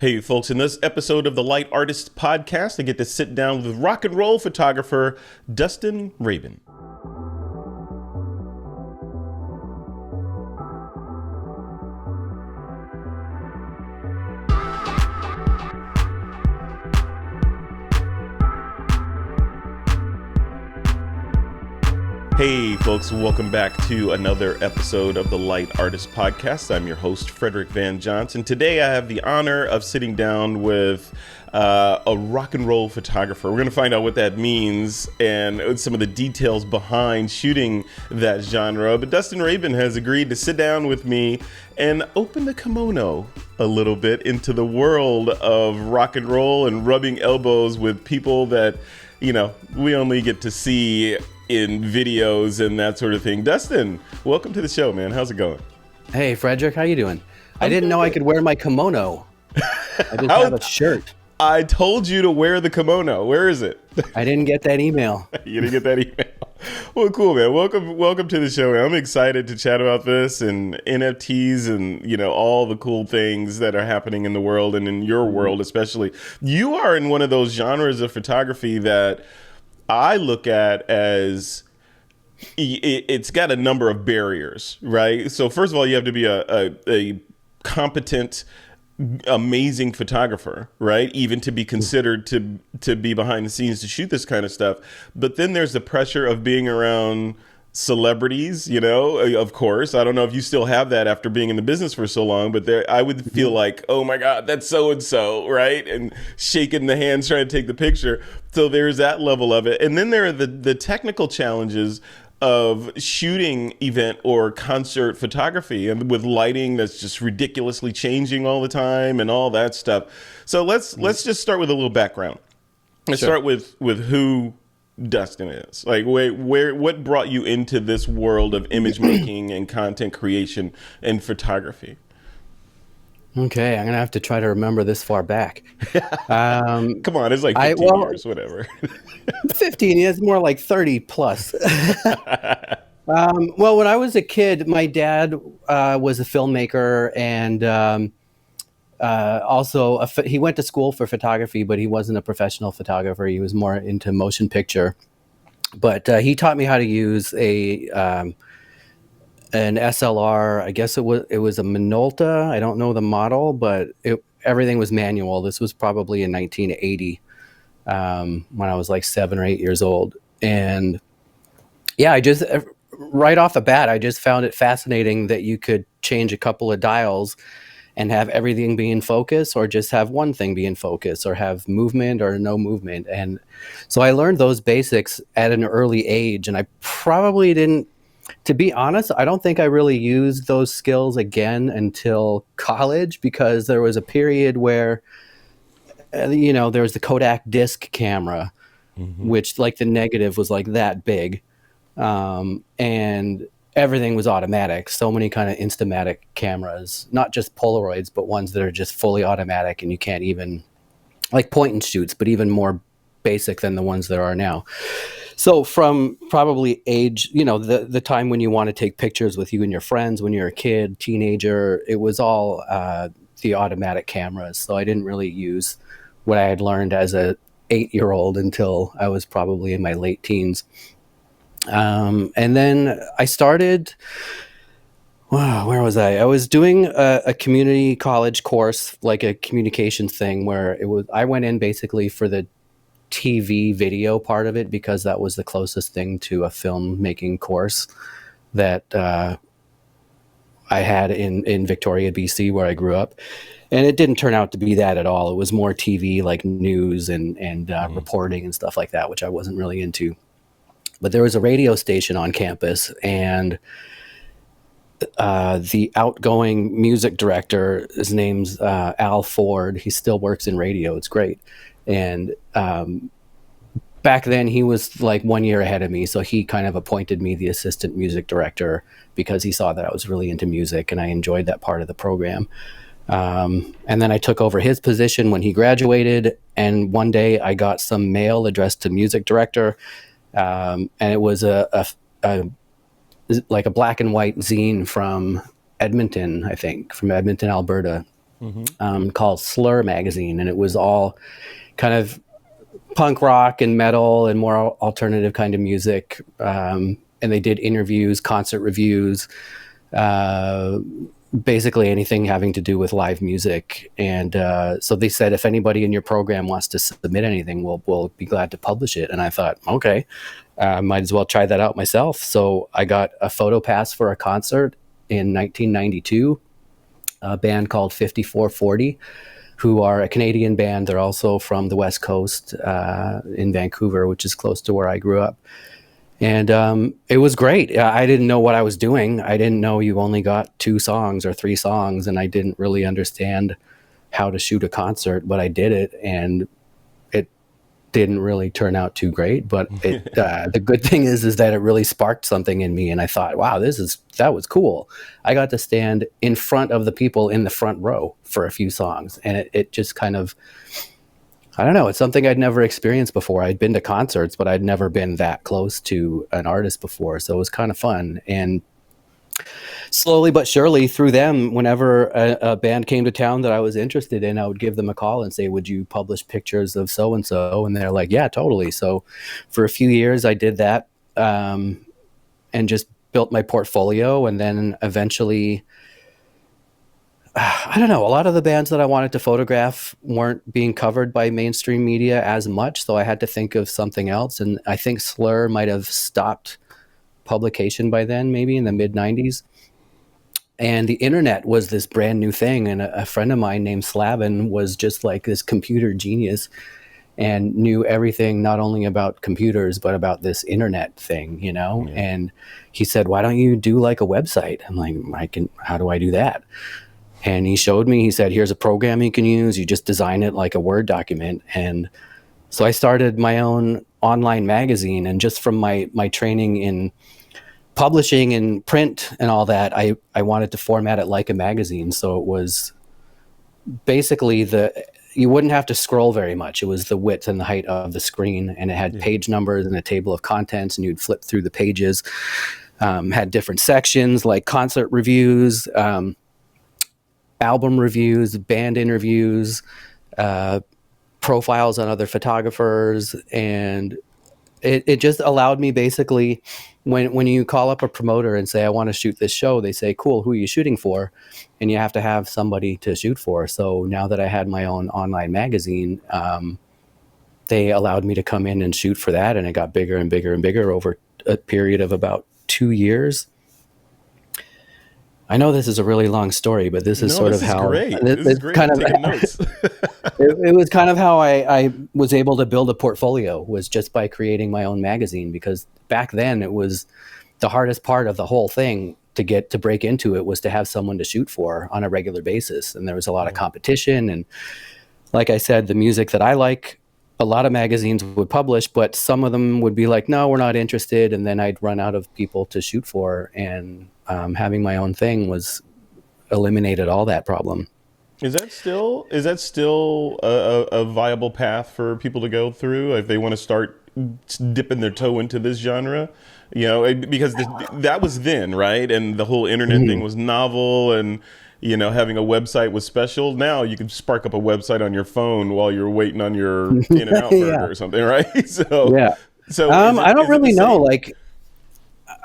Hey, folks, in this episode of the Light Artist Podcast, I get to sit down with rock and roll photographer Dustin Rabin. Hey, folks, welcome back to another episode of the Light Artist Podcast. I'm your host, Frederick Van Johnson. Today, I have the honor of sitting down with a rock and roll photographer. We're going to find out what that means and some of the details behind shooting that genre. But Dustin Rabin has agreed to sit down with me and open the kimono a little bit into the world of rock and roll and rubbing elbows with people that, you know, we only get to see in videos and that sort of thing. Dustin, welcome to the show, man. How's it going? Hey, Frederick, how you doing? I didn't know I could wear my kimono. I just have a shirt. I told you to wear the kimono. Where is it? I didn't get that email. You didn't get that email. Well, cool, man. Welcome to the show. I'm excited to chat about this and NFTs and, you know, all the cool things that are happening in the world and in your world especially. You are in one of those genres of photography that I look at as it's got a number of barriers, right? So first of all, you have to be a competent, amazing photographer, right? Even to be considered to be behind the scenes to shoot this kind of stuff. But then there's the pressure of being around celebrities, you know, of course. I don't know if you still have that after being in the business for so long, but I would feel like, oh my God, that's so-and-so, right? And shaking the hands trying to take the picture. So there's that level of it. And then there are the technical challenges of shooting event or concert photography and with lighting that's just ridiculously changing all the time and all that stuff. So let's just start with a little background. Let's start with who Dustin is. Like, what brought you into this world of image making and content creation and photography? Okay, I'm gonna have to try to remember this far back. Come on, it's like 15 years, whatever. 15 years, more like 30 plus. Well, when I was a kid, my dad was a filmmaker and also he went to school for photography, but he wasn't a professional photographer. He was more into motion picture. But he taught me how to use an SLR. I guess it was a Minolta. I don't know the model, but everything was manual. This was probably in 1980 when I was like 7 or 8 years old. And yeah, right off the bat, I just found it fascinating that you could change a couple of dials and have everything be in focus, or just have one thing be in focus, or have movement or no movement. And so I learned those basics at an early age, and I probably didn't, to be honest, I don't think I really used those skills again until college, because there was a period where, you know, there was the Kodak disc camera, which like the negative was like that big. And everything was automatic. So many kind of Instamatic cameras, not just Polaroids, but ones that are just fully automatic, and you can't even, like point and shoots, but even more basic than the ones there are now. So from probably age, you know, the time when you want to take pictures with you and your friends when you're a kid, teenager, it was all the automatic cameras. So I didn't really use what I had learned as a 8-year-old until I was probably in my late teens. And then I started, wow, where was I? I was doing a community college course, like a communications thing, where I went in basically for the TV video part of it, because that was the closest thing to a filmmaking course that I had in Victoria, BC, where I grew up. And it didn't turn out to be that at all. It was more TV, like news and reporting and stuff like that, which I wasn't really into. But there was a radio station on campus, and the outgoing music director, his name's Al Ford. He still works in radio. It's great. And back then he was like 1 year ahead of me. So he kind of appointed me the assistant music director, because he saw that I was really into music and I enjoyed that part of the program. And then I took over his position when he graduated. And one day I got some mail addressed to music director. And it was like a black and white zine from Edmonton, I think, from Edmonton, Alberta. called Slur magazine, and it was all kind of punk rock and metal and more alternative kind of music. And they did interviews, concert reviews, basically anything having to do with live music. And so they said, if anybody in your program wants to submit anything, we'll be glad to publish it. And I thought, okay, might as well try that out myself. So I got a photo pass for a concert in 1992, a band called 5440, who are a Canadian band. They're also from the West Coast in Vancouver, which is close to where I grew up. And it was great. I didn't know what I was doing. I didn't know you only got 2 songs or 3 songs, and I didn't really understand how to shoot a concert, but I did it, and it didn't really turn out too great. But it, the good thing is that it really sparked something in me, and I thought, wow, that was cool. I got to stand in front of the people in the front row for a few songs, and it just kind of, I don't know, it's something I'd never experienced before. I'd been to concerts, but I'd never been that close to an artist before. So it was kind of fun. And slowly but surely through them, whenever a band came to town that I was interested in, I would give them a call and say, would you publish pictures of so-and-so? And they're like, yeah, totally. So for a few years I did that, and just built my portfolio. And then eventually, I don't know, a lot of the bands that I wanted to photograph weren't being covered by mainstream media as much, so I had to think of something else. And I think Slur might have stopped publication by then, maybe in the mid-90s. And the internet was this brand new thing, and a friend of mine named Slavin was just like this computer genius and knew everything, not only about computers, but about this internet thing, you know? Yeah. And he said, why don't you do like a website? I'm like, how do I do that? And he showed me, he said, here's a program you can use. You just design it like a Word document. And so I started my own online magazine. And just from my training in publishing and print and all that, I wanted to format it like a magazine. So it was basically you wouldn't have to scroll very much. It was the width and the height of the screen. And it had page numbers and a table of contents, and you'd flip through the pages. Had different sections like concert reviews, album reviews, band interviews, profiles on other photographers. And it just allowed me, basically, when you call up a promoter and say, I want to shoot this show, they say, cool, who are you shooting for? And you have to have somebody to shoot for. So now that I had my own online magazine, they allowed me to come in and shoot for that. And it got bigger and bigger and bigger over a period of about 2 years. I know this is a really long story, but this is sort of how this is great. Kind of taking notes. it was kind of how I was able to build a portfolio, was just by creating my own magazine, because back then it was the hardest part of the whole thing to break into it, was to have someone to shoot for on a regular basis. And there was a lot of competition. And like I said, the music that I like, a lot of magazines would publish, but some of them would be like, no, we're not interested. And then I'd run out of people to shoot for. And having my own thing eliminated all that problem. Is that still a viable path for people to go through if they want to start dipping their toe into this genre? You know, because that was then, right? And the whole internet thing was novel, and you know, having a website was special. Now you can spark up a website on your phone while you're waiting on your In-N-Out burger or something, right? So yeah. So I don't really know. Like,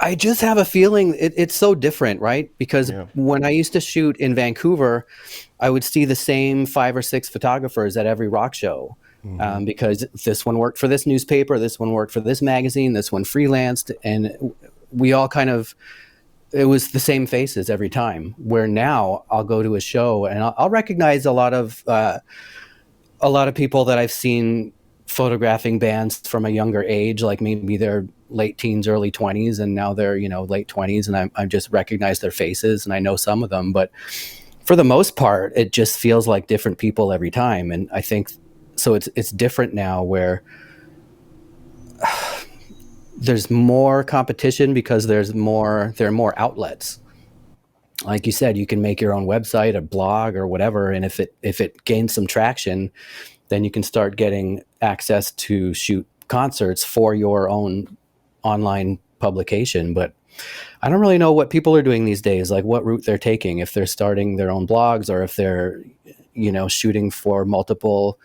I just have a feeling it's so different, right? Because when I used to shoot in Vancouver, I would see the same 5 or 6 photographers at every rock show. Because this one worked for this newspaper, this one worked for this magazine, this one freelanced, and we all it was the same faces every time. Where now I'll go to a show and I'll recognize a lot of people that I've seen photographing bands from a younger age, like maybe they're late teens, early 20s, and now they're, late 20s, and I just recognize their faces and I know some of them. But for the most part, it just feels like different people every time. And I think so it's different now, where there's more competition because there are more outlets. Like you said, you can make your own website, a blog, or whatever, and if it gains some traction, then you can start getting access to shoot concerts for your own online publication. But I don't really know what people are doing these days, like what route they're taking, if they're starting their own blogs or if they're, shooting for multiple.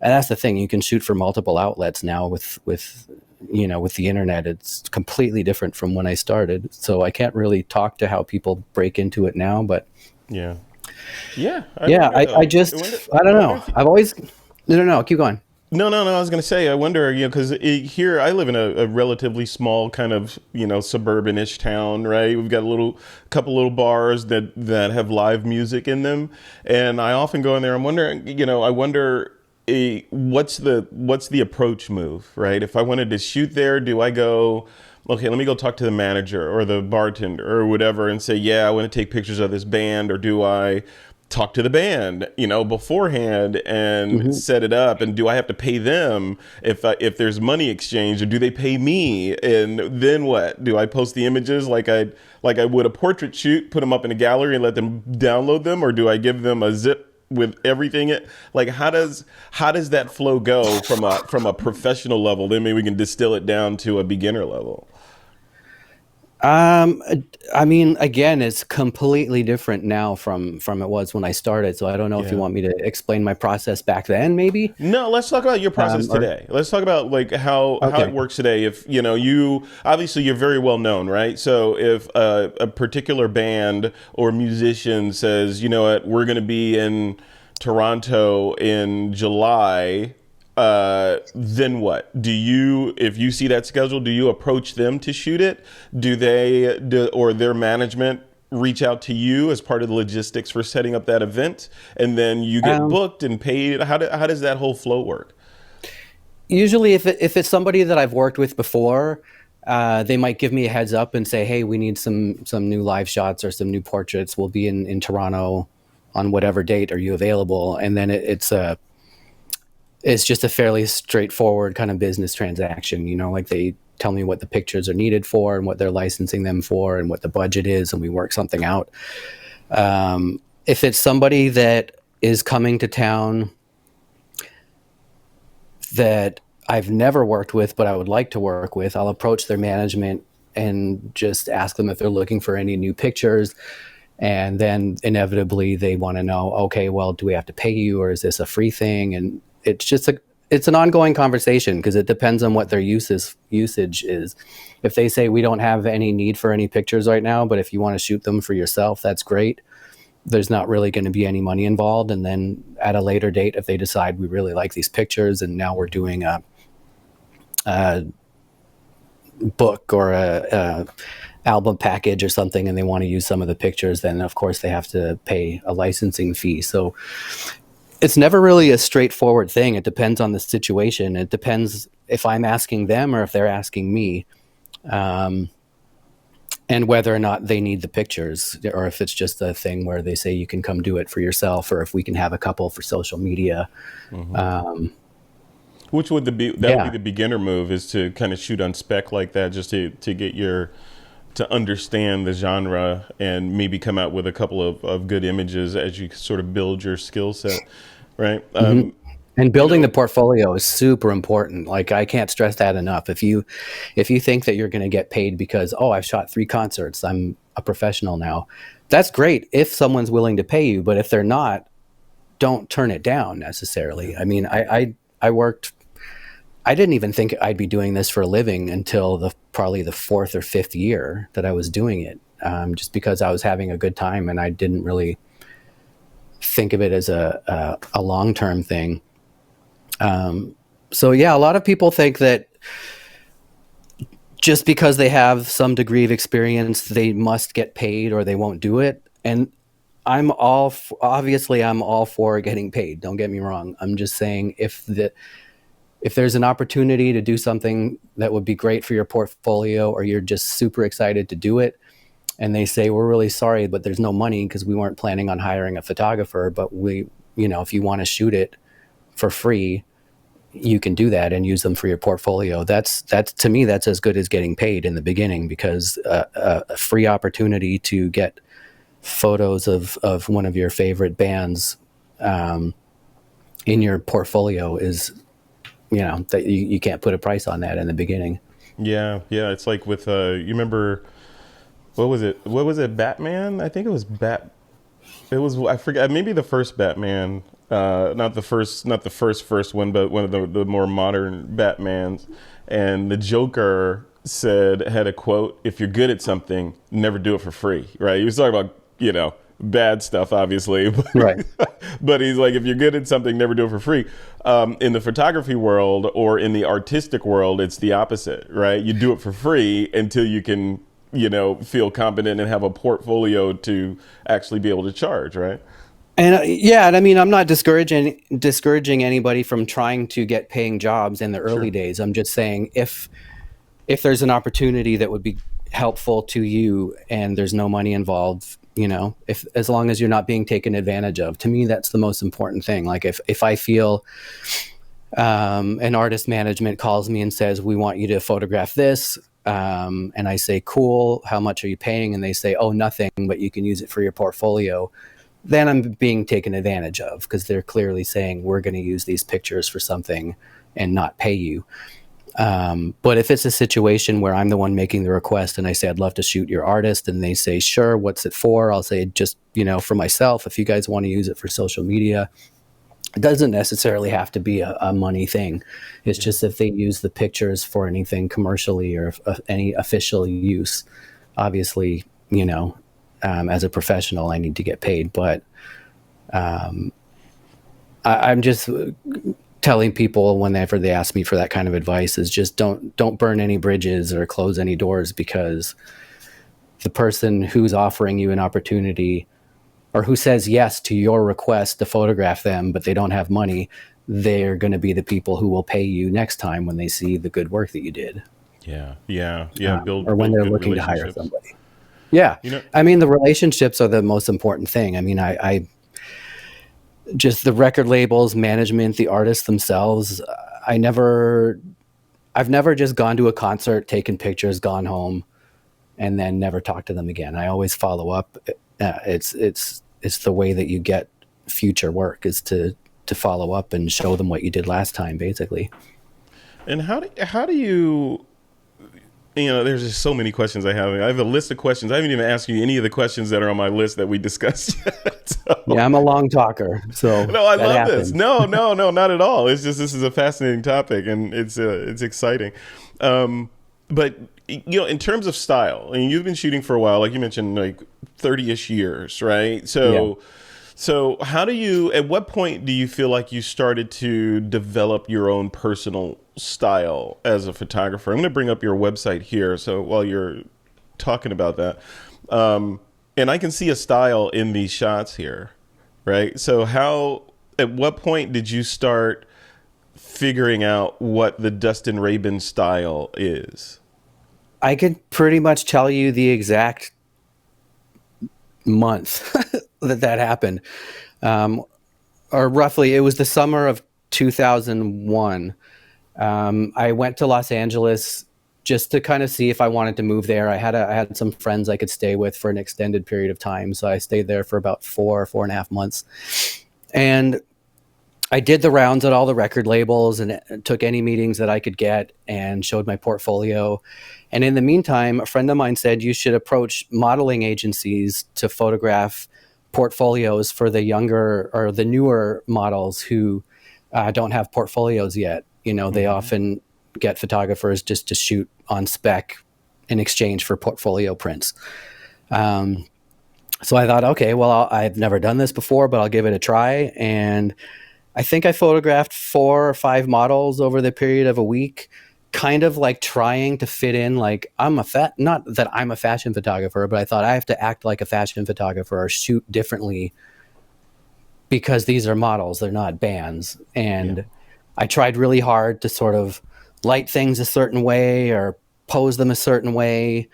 And that's the thing, you can shoot for multiple outlets now with the internet. It's completely different from when I started. So I can't really talk to how people break into it now, but Yeah. Yeah. I don't know. I've always, no, keep going. No. I was going to say, I wonder, because here I live in a relatively small kind of, suburban-ish town, right? We've got couple little bars that have live music in them, and I often go in there. I'm wondering, what's the approach move, right? If I wanted to shoot there, do I go, okay, let me go talk to the manager or the bartender or whatever and say, yeah, I want to take pictures of this band, or do I talk to the band, beforehand and set it up? And do I have to pay them if there's money exchange, or do they pay me? And then what? Do I post the images like I would a portrait shoot, put them up in a gallery and let them download them, or do I give them a zip with everything? Like, how does that flow go from a professional level? Then maybe we can distill it down to a beginner level. I mean, again, it's completely different now from it was when I started. So I don't know if you want me to explain my process back then, maybe. No, let's talk about your process today. Let's talk about like how it works today. If you obviously you're very well known, right? So if a particular band or musician says, you know what, we're going to be in Toronto in July. Then what? If you see that schedule, do you approach them to shoot it? Or their management reach out to you as part of the logistics for setting up that event, and then you get booked and paid? How does that whole flow work? Usually, if it's somebody that I've worked with before, they might give me a heads up and say, hey, we need some new live shots or some new portraits. We'll be in Toronto on whatever date. Are you available? And then it's just a fairly straightforward kind of business transaction, like they tell me what the pictures are needed for and what they're licensing them for and what the budget is, and we work something out. If it's somebody that is coming to town that I've never worked with, but I would like to work with, I'll approach their management and just ask them if they're looking for any new pictures. And then inevitably they want to know, okay, well, do we have to pay you, or is this a free thing? And it's an ongoing conversation because it depends on what their usage is. If they say we don't have any need for any pictures right now, but if you want to shoot them for yourself, that's great. There's not really going to be any money involved. And then at a later date, if they decide we really like these pictures and now we're doing a book or a album package or something, and they want to use some of the pictures, then of course they have to pay a licensing fee. So it's never really a straightforward thing. It depends on the situation. It depends if I'm asking them or if they're asking me, and whether or not they need the pictures, or if it's just a thing where they say you can come do it for yourself, or if we can have a couple for social media. Which would be the beginner move, is to kind of shoot on spec like that, just to get to understand the genre and maybe come out with a couple of good images as you sort of build your skill set, right? And building the portfolio is super important. Like, I can't stress that enough. If you think that you're going to get paid because, I've shot 3 concerts, I'm a professional now, that's great if someone's willing to pay you. But if they're not, don't turn it down necessarily. I mean, I didn't even think I'd be doing this for a living until probably the 4th or 5th year that I was doing it, just because I was having a good time and I didn't really think of it as a long-term thing. So yeah, a lot of people think that just because they have some degree of experience, they must get paid or they won't do it. And I'm all for getting paid. Don't get me wrong. I'm just saying if there's an opportunity to do something that would be great for your portfolio, or you're just super excited to do it, and they say, we're really sorry, but there's no money because we weren't planning on hiring a photographer, but if you want to shoot it for free, you can do that and use them for your portfolio. That's to me, that's as good as getting paid in the beginning, because a free opportunity to get photos of one of your favorite bands in your portfolio is, that you can't put a price on that in the beginning. Yeah. It's like with you remember what was it? What was it? Batman? I think it was It was, I forget, maybe the first Batman, not the first one, but one of the more modern Batmans. And the Joker had a quote: "If you're good at something, never do it for free." Right? He was talking about, bad stuff, obviously, but, Right. but he's like, if you're good at something, never do it for free. In the photography world or in the artistic world, it's the opposite, right? You do it for free until you can, feel competent and have a portfolio to actually be able to charge, right? And and I mean, I'm not discouraging anybody from trying to get paying jobs in the early days. I'm just saying if there's an opportunity that would be helpful to you and there's no money involved, if as long as you're not being taken advantage of, to me that's the most important thing. Like if I feel an artist management calls me and says, we want you to photograph this, and I say, cool, how much are you paying? And they say, oh, nothing, but you can use it for your portfolio. Then I'm being taken advantage of, because they're clearly saying we're going to use these pictures for something and not pay you. But if it's a situation where I'm the one making the request and I say, I'd love to shoot your artist, and they say, sure, what's it for? I'll say, just, for myself, if you guys want to use it for social media. It doesn't necessarily have to be a money thing. It's just if they use the pictures for anything commercially or any official use, obviously, as a professional, I need to get paid. But I'm just telling people whenever they ask me for that kind of advice is just don't burn any bridges or close any doors, because the person who's offering you an opportunity or who says yes to your request to photograph them, but they don't have money, they're going to be the people who will pay you next time when they see the good work that you did. Yeah. Or when they're looking to hire somebody. Yeah. I mean, the relationships are the most important thing. I mean, I just the record labels, management, the artists themselves. I've never just gone to a concert, taken pictures, gone home, and then never talked to them again. I always follow up. It's the way that you get future work, is to follow up and show them what you did last time, basically. And how do you, there's just so many questions I have. I have a list of questions. I haven't even asked you any of the questions that are on my list that we discussed yet. So. Yeah, I'm a long talker. So no, I love this. No, not at all. It's just, this is a fascinating topic, and it's exciting. But in terms of style, I mean, you've been shooting for a while, like you mentioned, like 30-ish years, right? So how do you, at what point do you feel like you started to develop your own personal style as a photographer? I'm going to bring up your website here, so while you're talking about that, and I can see a style in these shots here, right? So at what point did you start figuring out what the Dustin Rabin style is? I could pretty much tell you the exact month that happened. Or roughly, it was the summer of 2001. I went to Los Angeles just to kind of see if I wanted to move there. I had some friends I could stay with for an extended period of time. So I stayed there for about 4.5 months. And I did the rounds at all the record labels and took any meetings that I could get and showed my portfolio. And in the meantime, a friend of mine said, you should approach modeling agencies to photograph portfolios for the younger or the newer models who don't have portfolios yet. They often get photographers just to shoot on spec in exchange for portfolio prints. So I thought, okay, well, I've never done this before, but I'll give it a try. And I think I photographed 4 or 5 models over the period of a week, kind of like trying to fit in, like not that I'm a fashion photographer, but I thought I have to act like a fashion photographer or shoot differently because these are models, they're not bands. And I tried really hard to sort of light things a certain way or pose them a certain way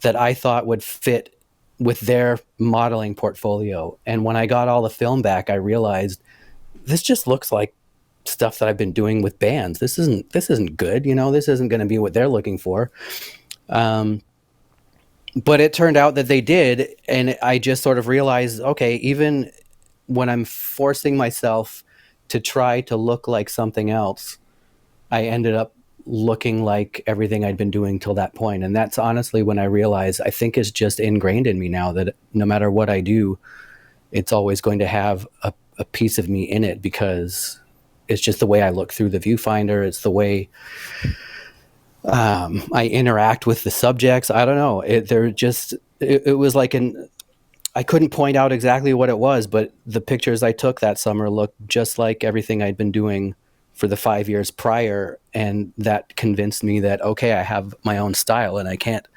that I thought would fit with their modeling portfolio. And when I got all the film back, I realized this just looks like stuff that I've been doing with bands. This isn't good. This isn't going to be what they're looking for. But it turned out that they did. And I just sort of realized, okay, even when I'm forcing myself to try to look like something else, I ended up looking like everything I'd been doing till that point. And that's honestly when I realized, I think it's just ingrained in me now that no matter what I do, it's always going to have a piece of me in it, because it's just the way I look through the viewfinder. It's the way I interact with the subjects. I don't know. It was like I couldn't point out exactly what it was, but the pictures I took that summer looked just like everything I'd been doing for the 5 years prior. And that convinced me that, okay, I have my own style and I can't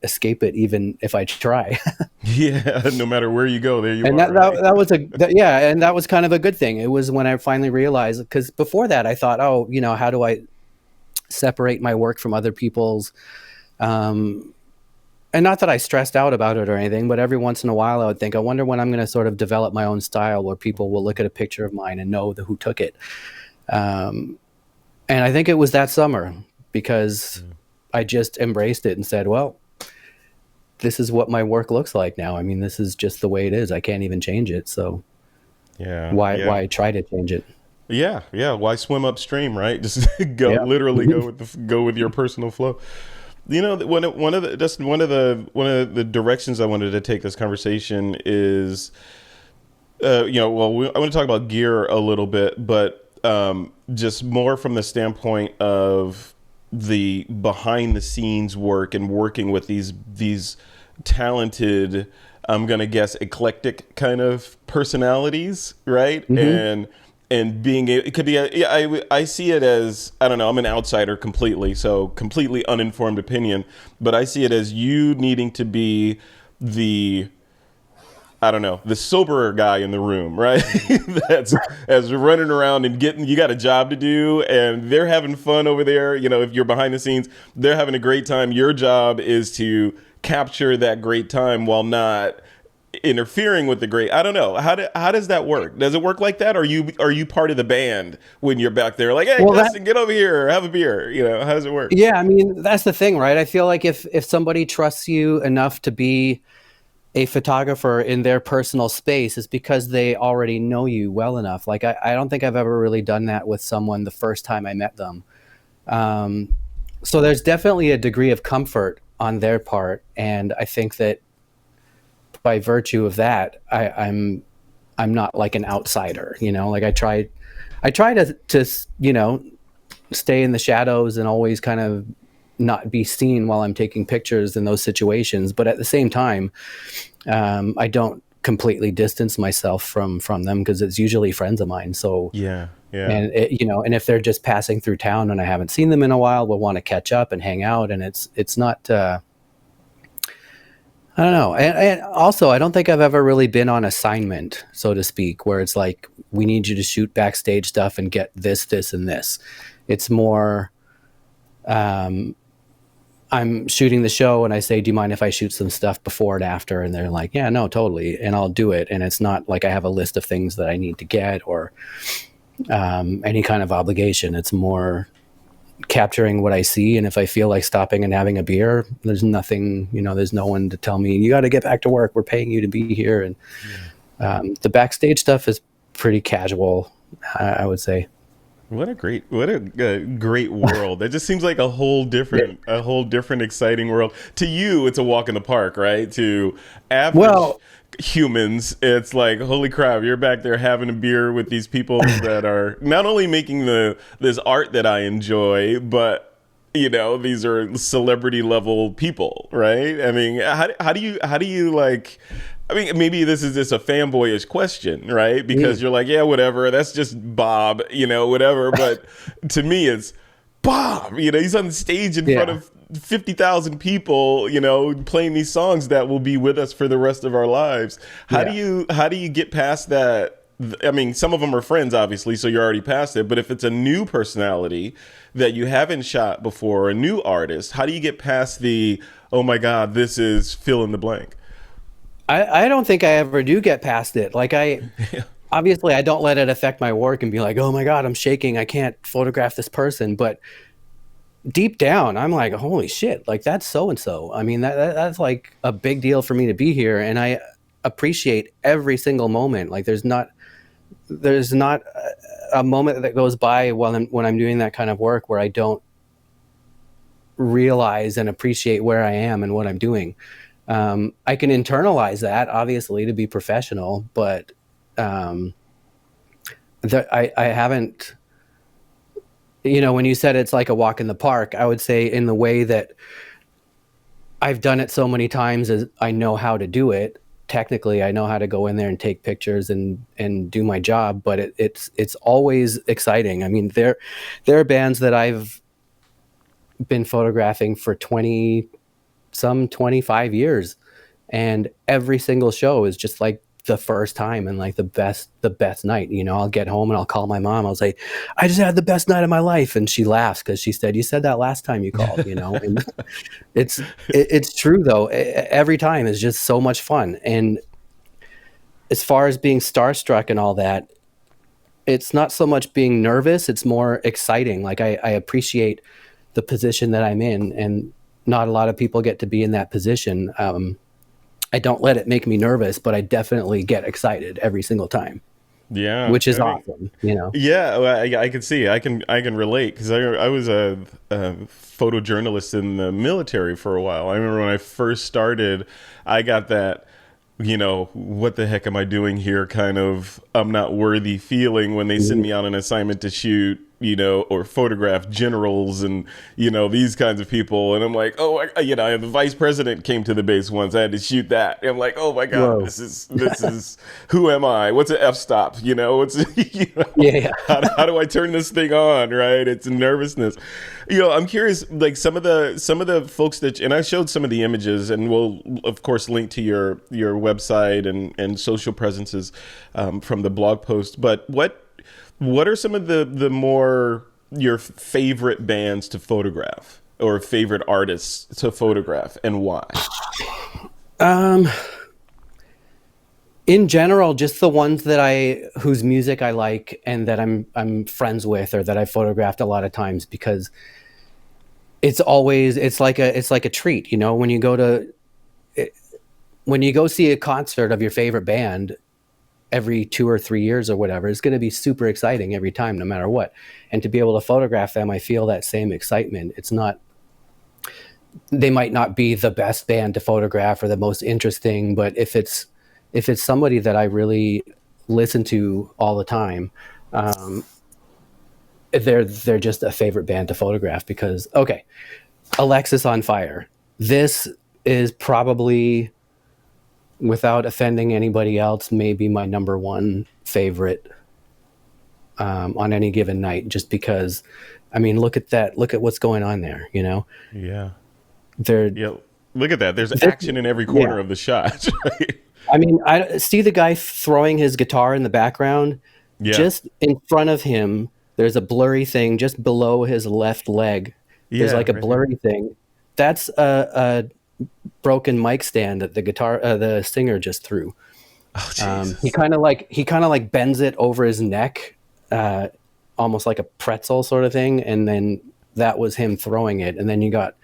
escape it even if I try. Yeah, no matter where you go, there you And are. that was and that was kind of a good thing. It was when I finally realized, because before that I thought, oh, how do I separate my work from other people's? And not that I stressed out about it or anything, but every once in a while I would think, I wonder when I'm going to sort of develop my own style where people will look at a picture of mine and know who took it. And I think it was that summer, because I just embraced it and said, well, this is what my work looks like now. I mean, this is just the way it is. I can't even change it. So why try to change it? Yeah. Why swim upstream, right? Just literally go with your personal flow. One of the directions I wanted to take this conversation is, I want to talk about gear a little bit, but just more from the standpoint of the behind the scenes work and working with these talented, I'm gonna guess, eclectic kind of personalities, right? Mm-hmm. And being it could be I see it as, I don't know, I'm an outsider completely, so completely uninformed opinion, but I see it as you needing to be the soberer guy in the room, right? That's as running around and you got a job to do and they're having fun over there. If you're behind the scenes, they're having a great time. Your job is to capture that great time while not interfering with the great. I don't know. How does that work? Does it work like that? Or are you part of the band when you're back there like, hey, Dustin, get over here, have a beer? How does it work? Yeah, I mean, that's the thing, right? I feel like if somebody trusts you enough to be a photographer in their personal space, is because they already know you well enough. Like, I don't think I've ever really done that with someone the first time I met them. So there's definitely a degree of comfort on their part. And I think that by virtue of that, I'm not like an outsider, like I try to stay in the shadows and always kind of not be seen while I'm taking pictures in those situations. But at the same time, I don't completely distance myself from them, because it's usually friends of mine. So yeah. And and if they're just passing through town and I haven't seen them in a while, we'll want to catch up and hang out. And it's not, I don't know. And also, I don't think I've ever really been on assignment, so to speak, where it's like, we need you to shoot backstage stuff and get this, and this. It's more, I'm shooting the show and I say, do you mind if I shoot some stuff before and after? And they're like, yeah, no, totally. And I'll do it. And it's not like I have a list of things that I need to get or any kind of obligation. It's more capturing what I see. And if I feel like stopping and having a beer, there's nothing, there's no one to tell me, you got to get back to work. We're paying you to be here. And the backstage stuff is pretty casual, I would say. What a great world. It just seems like a whole different exciting world. To you, it's a walk in the park, right? To average humans, it's like, holy crap, you're back there having a beer with these people that are not only making this art that I enjoy, but these are celebrity level people, right? I mean, how do you like, I mean, maybe this is just a fanboyish question, right? Because you're like, yeah, whatever. That's just Bob, whatever. But to me, it's Bob. He's on stage in front of 50,000 people, playing these songs that will be with us for the rest of our lives. How do you get past that? I mean, some of them are friends, obviously, so you're already past it. But if it's a new personality that you haven't shot before, a new artist, how do you get past the, oh my God, this is fill in the blank? I don't think I ever do get past it. Like obviously I don't let it affect my work and be like, oh my God, I'm shaking. I can't photograph this person. But deep down, I'm like, holy shit, like that's so-and-so. I mean, that's like a big deal for me to be here. And I appreciate every single moment. Like there's not a moment that goes by when I'm doing that kind of work where I don't realize and appreciate where I am and what I'm doing. I can internalize that, obviously, to be professional, but I haven't, when you said it's like a walk in the park, I would say in the way that I've done it so many times as I know how to do it. Technically, I know how to go in there and take pictures and do my job, but it's always exciting. I mean, there are bands that I've been photographing for 25 years, and every single show is just like the first time and like the best night. I'll get home and I'll call my mom. I'll say, I just had the best night of my life, and she laughs because she said, you said that last time you called. And it's true though. Every time is just so much fun. And as far as being starstruck and all that, it's not so much being nervous, it's more exciting. Like I appreciate the position that I'm in, and not a lot of people get to be in that position. I don't let it make me nervous, but I definitely get excited every single time. Yeah, which is awesome. Yeah, well, I can see. I can relate, because I was a photojournalist in the military for a while. I remember when I first started, I got that, what the heck am I doing here kind of I'm not worthy feeling when they send me on an assignment to shoot, or photograph generals and, these kinds of people. And I'm like, the vice president came to the base once. I had to shoot that. And I'm like, oh my God, Whoa. This is, who am I? What's an f-stop? Yeah. How do I turn this thing on? Right. It's nervousness. I'm curious, like some of the folks and I showed some of the images, and we'll of course link to your website and social presences from the blog post. But what are some of the more your favorite bands to photograph, or favorite artists to photograph, and why? In general, just the ones whose music I like and that I'm friends with, or that I've photographed a lot of times, because it's like a treat, when you go see a concert of your favorite band every 2 or 3 years or whatever, it's going to be super exciting every time, no matter what. And to be able to photograph them, I feel that same excitement. They might not be the best band to photograph or the most interesting, but if it's somebody that I really listen to all the time, they're just a favorite band to photograph. Because, okay, Alexis on Fire. This is probably, without offending anybody else, maybe my number one favorite on any given night, just because, I mean, look at that. Look at what's going on there, Yeah. Look at that. There's action in every corner of the shot. Right? I mean, I see the guy throwing his guitar in the background. Yeah. Just in front of him, there's a blurry thing just below his left leg. There's like a blurry thing. That's a broken mic stand that the singer just threw. Oh, he kind of like bends it over his neck, almost like a pretzel sort of thing, and then that was him throwing it. And then you got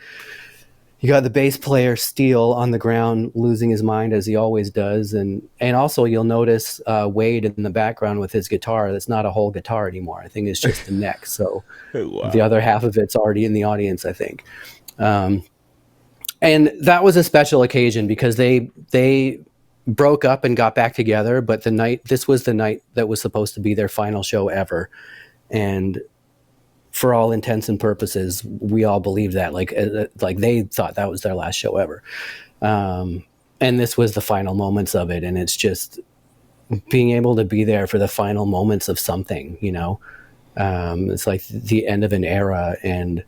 the bass player Steele on the ground losing his mind, as he always does, and also you'll notice Wade in the background with his guitar. That's not a whole guitar anymore. I think it's just the neck. So wow. The other half of it's already in the audience, I think. And that was a special occasion because they broke up and got back together, but this was the night that was supposed to be their final show ever. And for all intents and purposes, we all believed that, like they thought that was their last show ever. And this was the final moments of it. And it's just being able to be there for the final moments of something, it's like the end of an era, and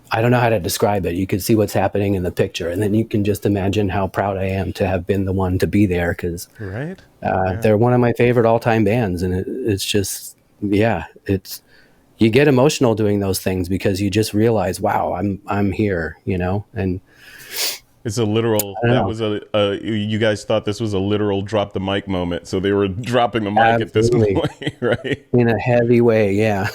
I don't know how to describe it. You can see what's happening in the picture, and then you can just imagine how proud I am to have been the one to be there, because right? They're one of my favorite all-time bands, and it's just, you get emotional doing those things because you just realize, wow, I'm here, and It's a literal. I don't That know. was you guys thought this was a literal drop the mic moment, so they were dropping the mic at this Absolutely. point, right? In a heavy way. Yeah.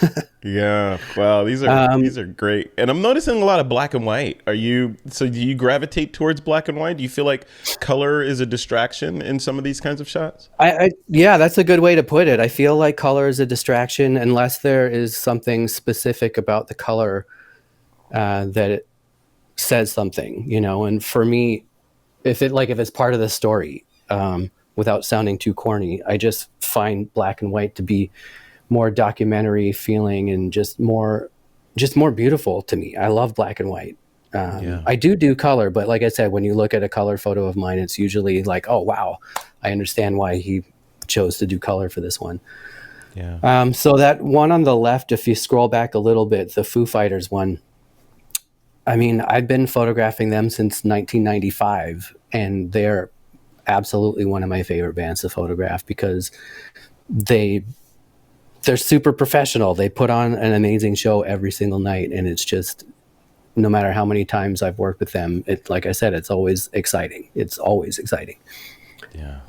Yeah. Wow. These um, are great, and I'm noticing a lot of black and white. Do you gravitate towards black and white? Do you feel like color is a distraction in some of these kinds of shots? yeah, that's a good way to put it. I feel like color is a distraction unless there is something specific about the color that it says something, you know. And for me, if it's part of the story, without sounding too corny, I just find black and white to be more documentary feeling and just more beautiful to me. I love black and white. Yeah. I do color, but like I said, when you look at a color photo of mine, it's usually like, oh wow, I understand why he chose to do color for this one. Yeah. So that one on the left, if you scroll back a little bit, the Foo Fighters one, I mean, I've been photographing them since 1995, and they're absolutely one of my favorite bands to photograph because they they're super professional. They put on an amazing show every single night, and it's just, no matter how many times I've worked with them, it, like I said, it's always exciting. It's always exciting. Yeah.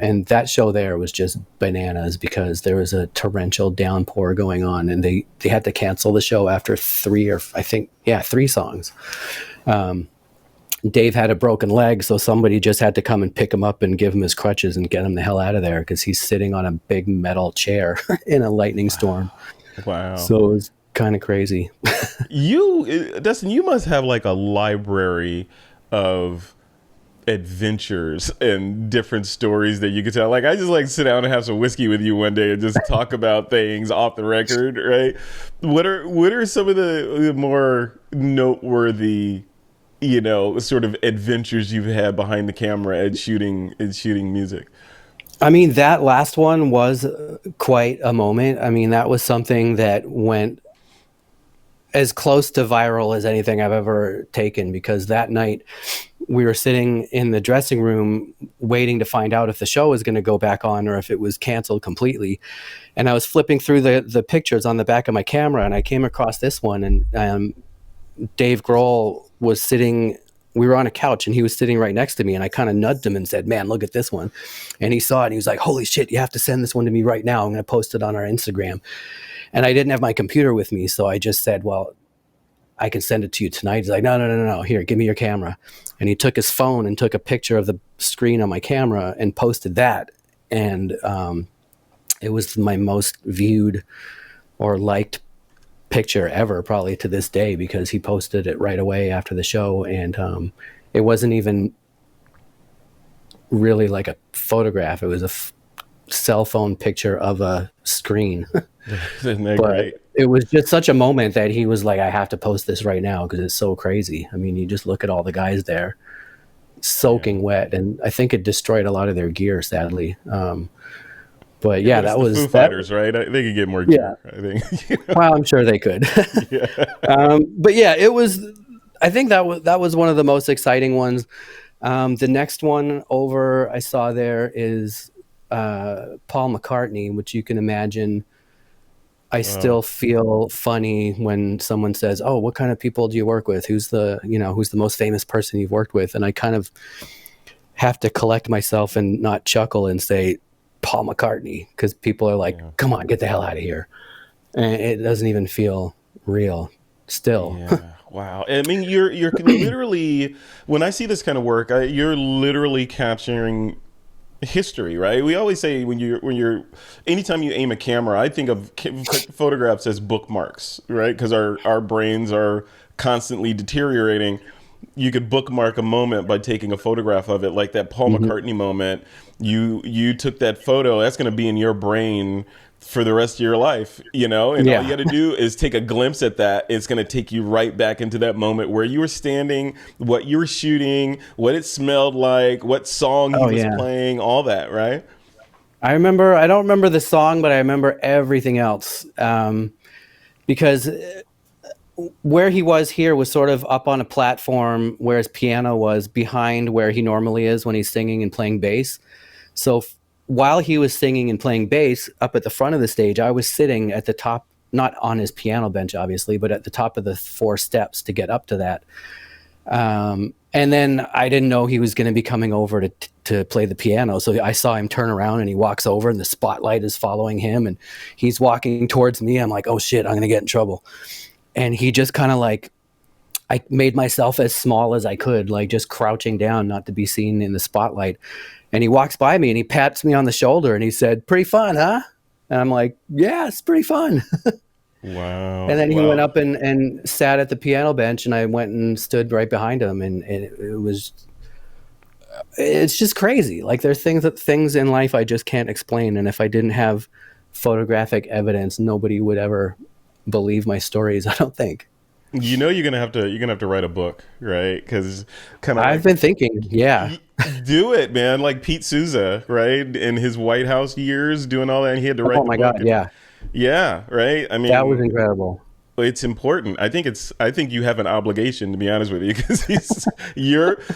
And that show there was just bananas because there was a torrential downpour going on, and they had to cancel the show after three songs. Dave had a broken leg, so somebody just had to come and pick him up and give him his crutches and get him the hell out of there because he's sitting on a big metal chair in a lightning storm. Wow. So it was kind of crazy. Dustin, you must have like a library of adventures and different stories that you could tell. Like, I just like sit down and have some whiskey with you one day and just talk about things off the record, right? What are some of the more noteworthy, sort of adventures you've had behind the camera at shooting music? I mean, that last one was quite a moment. I mean, that was something that went as close to viral as anything I've ever taken, because that night we were sitting in the dressing room waiting to find out if the show was going to go back on or if it was canceled completely. And I was flipping through the pictures on the back of my camera, and I came across this one, and Dave Grohl was sitting, we were on a couch and he was sitting right next to me, and I kind of nudged him and said, man, look at this one. And he saw it and he was like, holy shit, you have to send this one to me right now. I'm going to post it on our Instagram. And I didn't have my computer with me, so I just said, well, I can send it to you tonight. He's like, no. Here, give me your camera. And he took his phone and took a picture of the screen on my camera and posted that. And it was my most viewed or liked picture ever, probably to this day, because he posted it right away after the show. And it wasn't even really like a photograph. It was a cell phone picture of a screen. Isn't that But great? it was just such a moment that he was like, I have to post this right now because it's so crazy. I mean, you just look at all the guys there soaking wet, and I think it destroyed a lot of their gear, sadly. But yeah, It's that the was Foo Fighters, right? They could get more gear, I think. Well, I'm sure they could. Yeah. But yeah, it was. I think that was one of the most exciting ones. The next one over I saw there is Paul McCartney, which you can imagine. I still feel funny when someone says, "Oh, what kind of people do you work with? Who's the most famous person you've worked with?" And I kind of have to collect myself and not chuckle and say Paul McCartney, because people are like, "Come on, get the hell out of here," and it doesn't even feel real still. Yeah. Wow. I mean, you're literally, when I see this kind of work, you're literally capturing history, right? We always say anytime you aim a camera, I think of photographs as bookmarks, right? Because our brains are constantly deteriorating. You could bookmark a moment by taking a photograph of it, like that Paul McCartney moment. You took that photo, that's going to be in your brain for the rest of your life, and all you got to do is take a glimpse at that. It's going to take you right back into that moment where you were standing, what you were shooting, what it smelled like, what song he was playing, all that, right? I don't remember the song, but I remember everything else, because where he was here was sort of up on a platform where his piano was behind where he normally is when he's singing and playing bass. So while he was singing and playing bass up at the front of the stage, I was sitting at the top, not on his piano bench, obviously, but at the top of the 4 steps to get up to that. And And then I didn't know he was going to be coming over to play the piano. So I saw him turn around and he walks over and the spotlight is following him and he's walking towards me. I'm like, oh shit, I'm going to get in trouble. And he just kind of like, I made myself as small as I could, like just crouching down, not to be seen in the spotlight. And he walks by me and he pats me on the shoulder and he said, pretty fun, huh? And I'm like, yeah, it's pretty fun. Wow. And then he went up and sat at the piano bench and I went and stood right behind him. And it's just crazy. Like there's things in life I just can't explain. And if I didn't have photographic evidence, nobody would ever believe my stories, I don't think. You know, you're gonna have to write a book, right? Because I've been thinking, yeah, do it, man. Like Pete Souza, right? In his White House years, doing all that, and he had to write. Oh my God, yeah, yeah, right. I mean, that was incredible. It's important. I think you have an obligation, to be honest with you, because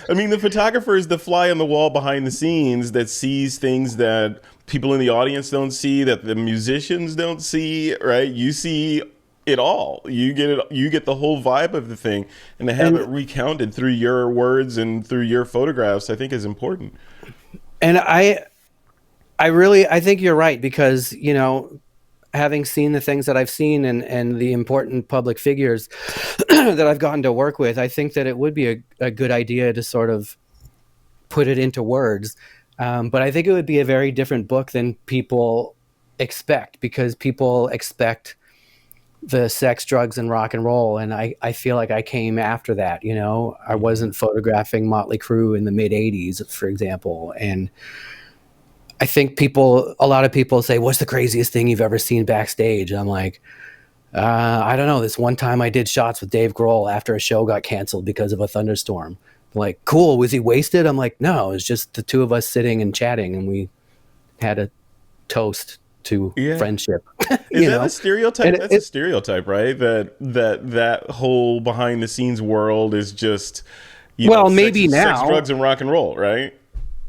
I mean, the photographer is the fly on the wall behind the scenes that sees things that people in the audience don't see, that the musicians don't see, right? You see it all. You get it. You get the whole vibe of the thing, and to have it recounted through your words and through your photographs, I think is important. And I think you're right, because, you know, having seen the things that I've seen and the important public figures that I've gotten to work with, I think that it would be a good idea to sort of put it into words. But I think it would be a very different book than people expect, because people expect the sex, drugs, and rock and roll. And I feel like I came after that, you know. I wasn't photographing Motley Crue in the mid 80s, for example. And I think a lot of people say, what's the craziest thing you've ever seen backstage? And I'm like, I don't know. This one time I did shots with Dave Grohl after a show got canceled because of a thunderstorm. I'm like, cool. Was he wasted? I'm like, no, it's just the two of us sitting and chatting, and we had a toast to friendship. Is that a stereotype? That's a stereotype, right? That whole behind the scenes world is just, maybe now sex, drugs, and rock and roll, right?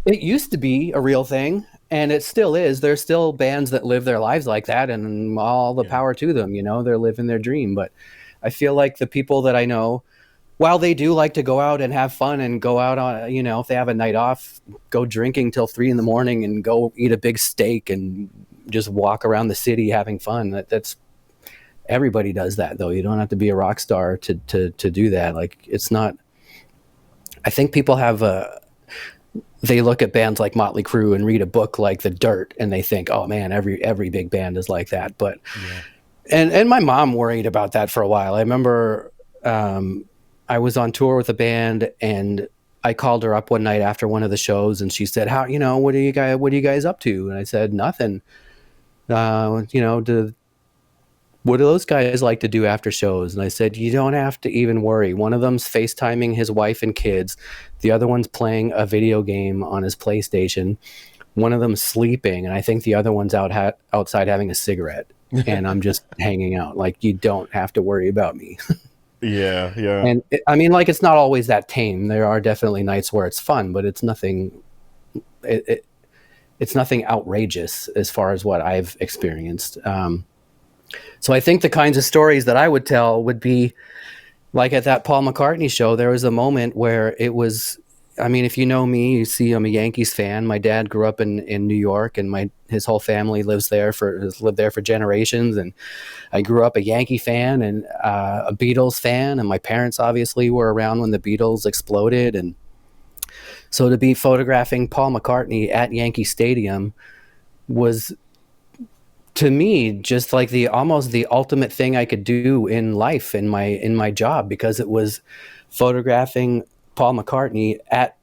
It used to be a real thing, and it still is. There's still bands that live their lives like that, and all the power to them. You know, they're living their dream. But I feel like the people that I know, while they do like to go out and have fun and go out on, you know, if they have a night off, go drinking till 3 a.m. and go eat a big steak and just walk around the city having fun. That's everybody does that, though. You don't have to be a rock star to do that. Like, it's not. I think people have they look at bands like Motley Crue and read a book like The Dirt, and they think, oh man, every big band is like that. But and my mom worried about that for a while. I remember I was on tour with a band, and I called her up one night after one of the shows, and she said, "How, you know, what are you guys up to?" And I said, "Nothing. You know, what do those guys like to do after shows?" And I said, "You don't have to even worry. One of them's FaceTiming his wife and kids. The other one's playing a video game on his PlayStation. One of them's sleeping, and I think the other one's outside having a cigarette. And I'm just hanging out. Like, you don't have to worry about me." Yeah. And I mean, like, it's not always that tame. There are definitely nights where it's fun, but it's nothing. It's nothing outrageous as far as what I've experienced. So I think the kinds of stories that I would tell would be like at that Paul McCartney show. There was a moment where it was, I mean, if you know me, you see I'm a Yankees fan. My dad grew up in New York, and his whole family has lived there for generations. And I grew up a Yankee fan and a Beatles fan, and my parents obviously were around when the Beatles exploded. And so to be photographing Paul McCartney at Yankee Stadium was, to me, just like almost the ultimate thing I could do in life, in my job, because it was photographing Paul McCartney at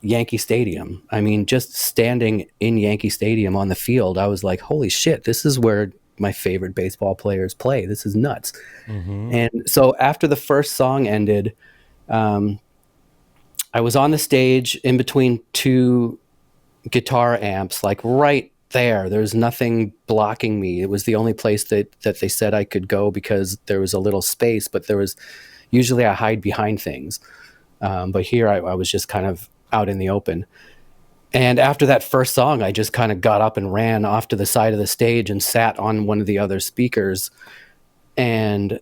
Yankee Stadium. I mean, just standing in Yankee Stadium on the field, I was like, holy shit, this is where my favorite baseball players play. This is nuts. Mm-hmm. And so after the first song ended, I was on the stage in between two guitar amps, like right there. There's nothing blocking me. It was the only place that they said I could go because there was a little space, but usually I hide behind things. But here I was just kind of out in the open. And after that first song, I just kind of got up and ran off to the side of the stage and sat on one of the other speakers. And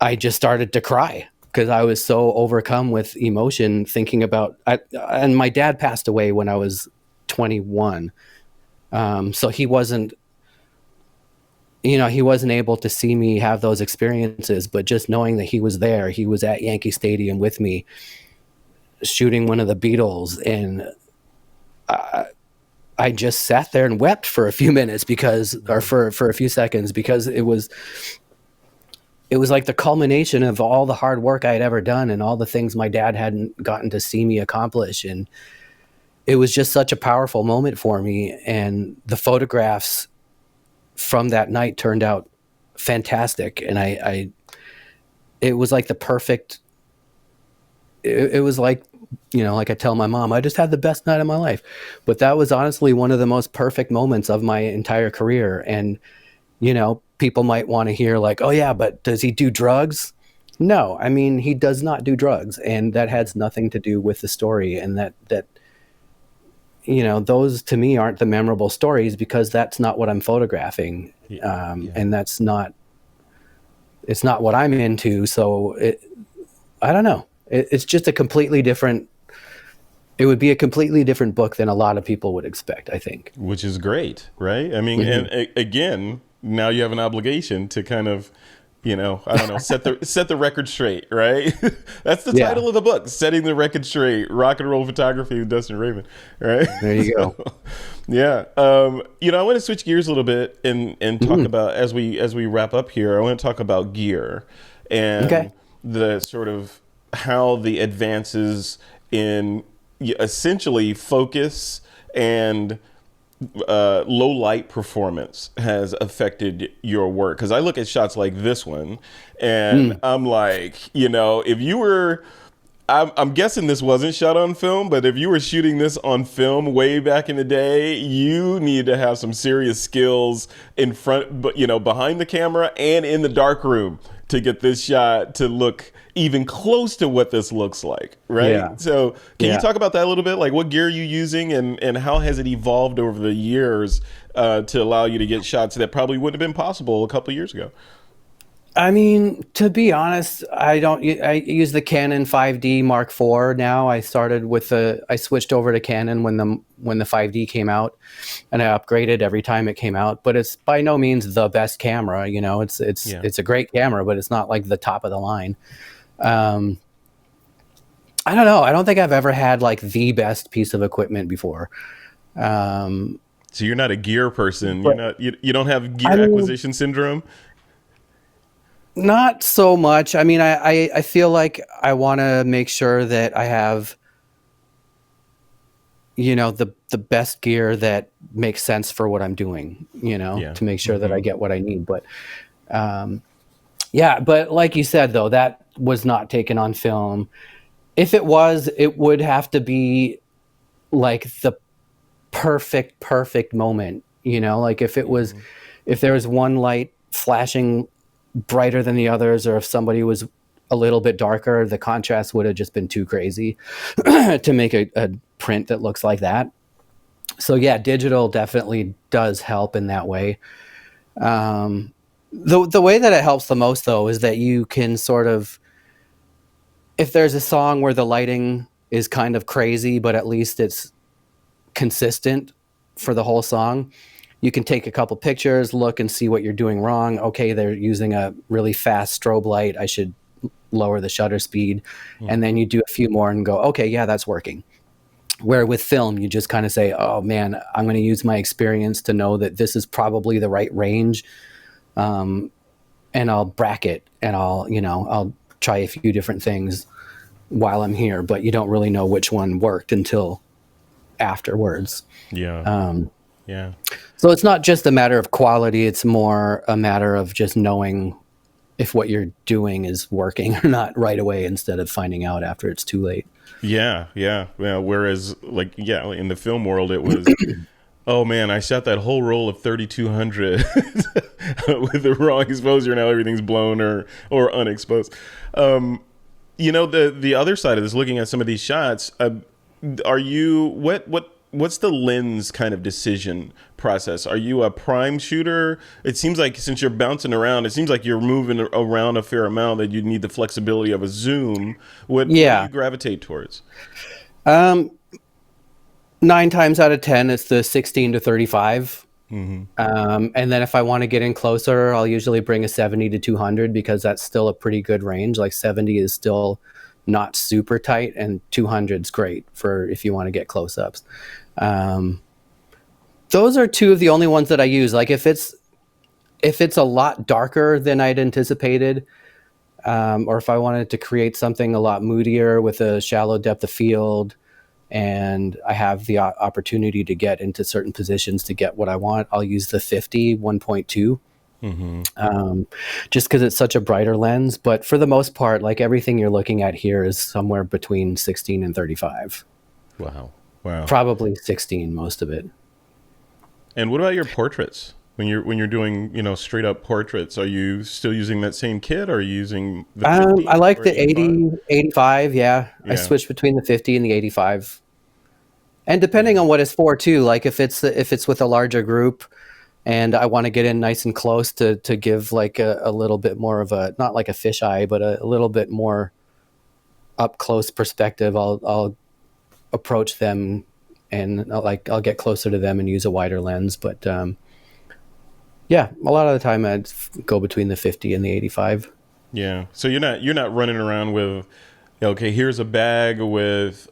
I just started to cry. because I was so overcome with emotion thinking about, and my dad passed away when I was 21. So he wasn't, he wasn't able to see me have those experiences, but just knowing that he was there, he was at Yankee Stadium with me shooting one of the Beatles. And I just sat there and wept for a few minutes for a few seconds, because it was like the culmination of all the hard work I had ever done and all the things my dad hadn't gotten to see me accomplish. And it was just such a powerful moment for me. And the photographs from that night turned out fantastic. And it was like the perfect, it was like, like I tell my mom, I just had the best night of my life. But that was honestly one of the most perfect moments of my entire career. And, people might want to hear like, oh yeah, but does he do drugs? No, I mean, he does not do drugs. And that has nothing to do with the story. And that, those to me aren't the memorable stories, because that's not what I'm photographing. And it's not what I'm into. So I don't know. It's just a completely different, it would be a completely different book than a lot of people would expect, I think. Which is great, right? I mean, and again, now you have an obligation to kind of, I don't know, set the record straight, right? That's the title of the book, Setting the Record Straight, Rock and Roll Photography with Dustin Rabin, right? There you go. Yeah. I want to switch gears a little bit and talk about, as we wrap up here, I want to talk about gear and the sort of how the advances in essentially focus and low light performance has affected your work. Because I look at shots like this one and I'm like, if you were, I'm guessing this wasn't shot on film, but if you were shooting this on film way back in the day, you need to have some serious skills in front, but behind the camera and in the dark room to get this shot to look even close to what this looks like, right? Yeah. So can you talk about that a little bit? Like, what gear are you using and how has it evolved over the years to allow you to get shots that probably wouldn't have been possible a couple of years ago? I mean, to be honest, I use the Canon 5D Mark IV now. I switched over to Canon when the 5D came out, and I upgraded every time it came out, but it's by no means the best camera. It's a great camera, but it's not like the top of the line. I don't know. I don't think I've ever had like the best piece of equipment before. So you're not a gear person. You don't have gear acquisition syndrome? Not so much. I mean, I feel like I want to make sure that I have, the best gear that makes sense for what I'm doing, to make sure that I get what I need. But, but like you said, though, that was not taken on film. If it was, it would have to be like the perfect moment, like if there was one light flashing brighter than the others, or if somebody was a little bit darker, the contrast would have just been too crazy to make a print that looks like that. So yeah, digital definitely does help in that way. The way that it helps the most, though, is that you can sort of, if there's a song where the lighting is kind of crazy, but at least it's consistent for the whole song, you can take a couple pictures, look and see what you're doing wrong. Okay, they're using a really fast strobe light. I should lower the shutter speed. And then you do a few more and go, okay, yeah, that's working. Where with film, you just kind of say, oh man, I'm going to use my experience to know that this is probably the right range. And I'll bracket and I'll try a few different things while I'm here, but you don't really know which one worked until afterwards. Yeah. So it's not just a matter of quality, it's more a matter of just knowing if what you're doing is working or not right away, instead of finding out after it's too late. Yeah. Whereas in the film world, it was, oh man, I shot that whole roll of 3200 with the wrong exposure. Now everything's blown or unexposed. The other side of this, looking at some of these shots, what what's the lens kind of decision process? Are you a prime shooter? It seems like since you're bouncing around, it seems like you're moving around a fair amount that you need the flexibility of a zoom. What do Yeah. you gravitate towards? 9 times out of 10, it's the 16 to 35. And then if I want to get in closer, I'll usually bring a 70 to 200 because that's still a pretty good range. Like 70 is still not super tight, and 200 is great for if you want to get close-ups. Those are two of the only ones that I use. Like if it's a lot darker than I'd anticipated, or if I wanted to create something a lot moodier with a shallow depth of field, and I have the opportunity to get into certain positions to get what I want, I'll use the 50 1.2. Just because it's such a brighter lens. But for the most part, like everything you're looking at here is somewhere between 16 and 35. Wow. Probably 16, most of it. And what about your portraits? When you're doing, straight up portraits, are you still using that same kit, or are you using the 50 I like the 85? 85. Yeah. I switch between the 50 and the 85. And depending on what it's for too, like if it's with a larger group and I want to get in nice and close to give like a little bit more of a, not like a fisheye, but a little bit more up close perspective, I'll approach them and I'll get closer to them and use a wider lens. But yeah, a lot of the time I'd go between the 50 and the 85. Yeah. So you're not running around with, okay, here's a bag with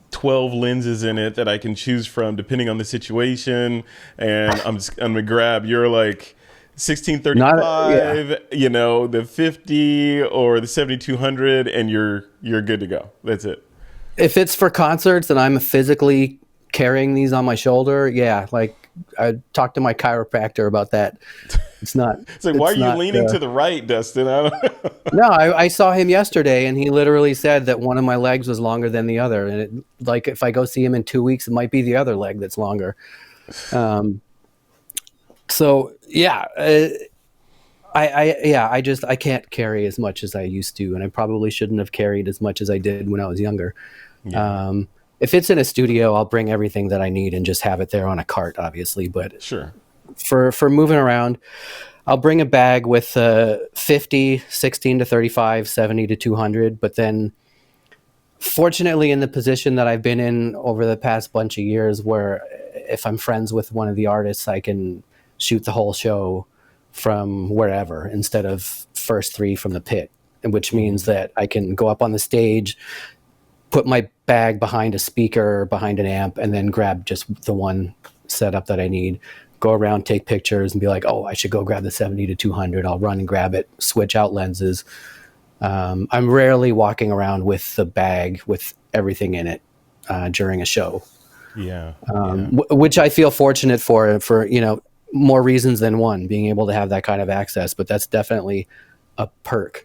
12 lenses in it that I can choose from depending on the situation, and I'm gonna grab your like 1635, the 50 or the 7200, and you're good to go. That's it. If it's for concerts and I'm physically carrying these on my shoulder, yeah, like I talked to my chiropractor about that. It's like, why are you leaning to the right, Dustin? I don't No, I saw him yesterday, and he literally said that one of my legs was longer than the other. And like if I go see him in 2 weeks, it might be the other leg that's longer. So yeah, I can't carry as much as I used to, and I probably shouldn't have carried as much as I did when I was younger. Yeah. If it's in a studio, I'll bring everything that I need and just have it there on a cart, obviously. But sure, for moving around, I'll bring a bag with 50, 16 to 35, 70 to 200. But then fortunately in the position that I've been in over the past bunch of years, where if I'm friends with one of the artists, I can shoot the whole show from wherever instead of first 3 from the pit, which means that I can go up on the stage, put my bag behind a speaker, behind an amp, and then grab just the one setup that I need, go around, take pictures, and be like, oh, I should go grab the 70 to 200. I'll run and grab it, switch out lenses. I'm rarely walking around with the bag with everything in it during a show. Yeah. Which I feel fortunate for more reasons than one, being able to have that kind of access, but that's definitely a perk.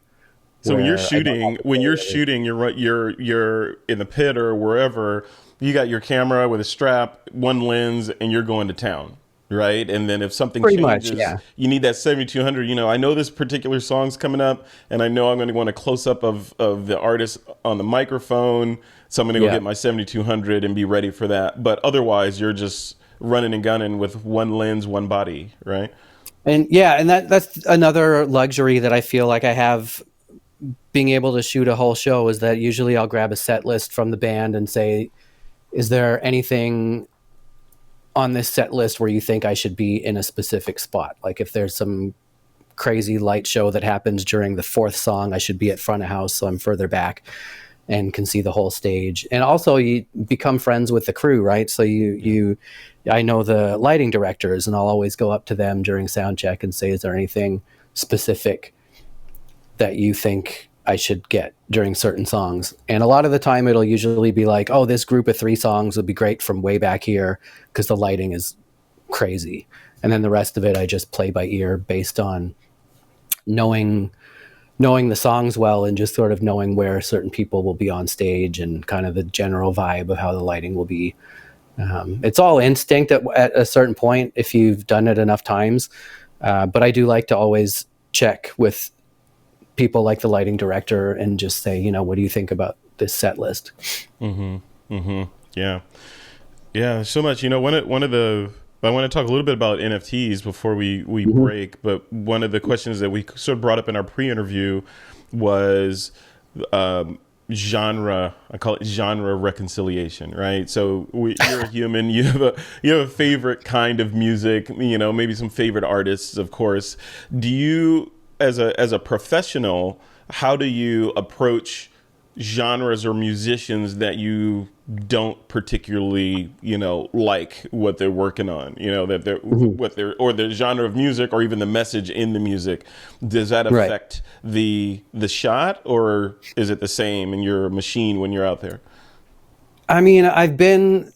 So when you're shooting, you're in the pit or wherever, you got your camera with a strap, one lens, and you're going to town, right? And then if something changes, you need that 7200. I know this particular song's coming up, and I know I'm going to want a close up of the artist on the microphone, so I'm going to go get my 7200 and be ready for that. But otherwise, you're just running and gunning with one lens, one body, right? And that's another luxury that I feel like I have. Being able to shoot a whole show is that usually I'll grab a set list from the band and say, is there anything on this set list where you think I should be in a specific spot? Like if there's some crazy light show that happens during the 4th song, I should be at front of house, so I'm further back and can see the whole stage. And also you become friends with the crew, right? So I know the lighting directors, and I'll always go up to them during sound check and say, is there anything specific that you think I should get during certain songs? And a lot of the time it'll usually be like, oh, this group of 3 songs would be great from way back here because the lighting is crazy. And then the rest of it I just play by ear based on knowing the songs well, and just sort of knowing where certain people will be on stage and kind of the general vibe of how the lighting will be. It's all instinct at a certain point if you've done it enough times. But I do like to always check with people like the lighting director and just say, what do you think about this set list? Yeah. Yeah, so much. One of the I want to talk a little bit about NFTs before we Hmm. break, but one of the questions that we sort of brought up in our pre-interview was genre. I call it genre reconciliation, right? So you're a human. You have a favorite kind of music. Maybe some favorite artists, of course. Do you, as a professional, how do you approach genres or musicians that you don't particularly like what they're working on, that they're Hmm. what they're, or the genre of music, or even the message in the music? Does that Right. affect the shot, or is it the same and you're a machine when you're out there? I mean, I've been